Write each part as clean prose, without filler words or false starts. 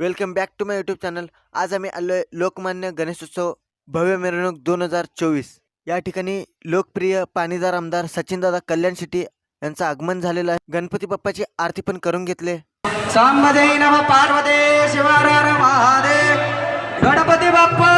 Welcome back to my YouTube channel. आज आम्ही आलो आहे लोकमान्य गणेशोत्सव भव्य मिरवणूक 2024 या ठिकाणी लोकप्रिय पाणीदार आमदार सचिनदादा कल्याण शेट्टी यांचं आगमन झालेलं आहे। गणपती बाप्पाची आरती पण करून घेतले। सांबदे नम पार्वते शिवारार महादेव गणपती बाप्पा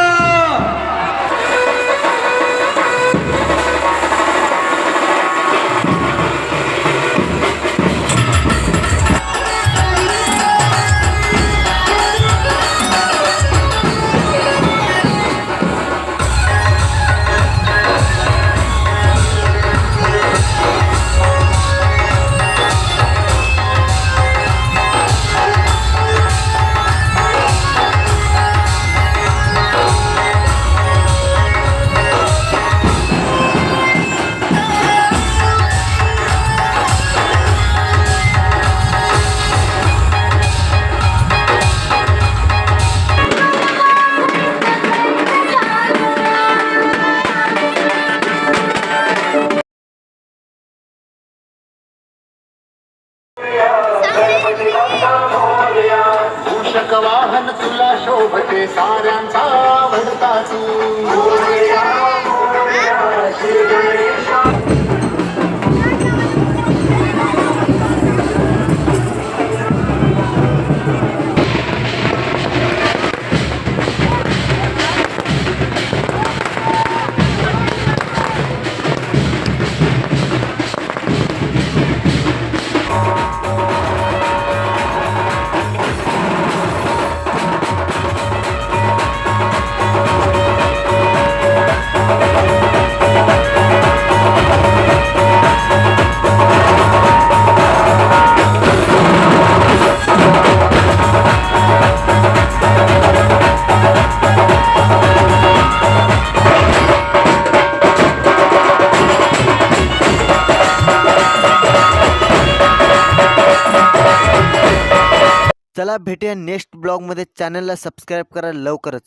मूषक वाहन तुला शोभते साऱ्यांचा आवडताची। चला भेटूया नेक्स्ट ब्लॉग मध्ये। चॅनलला सबस्क्राइब करा लवकरच।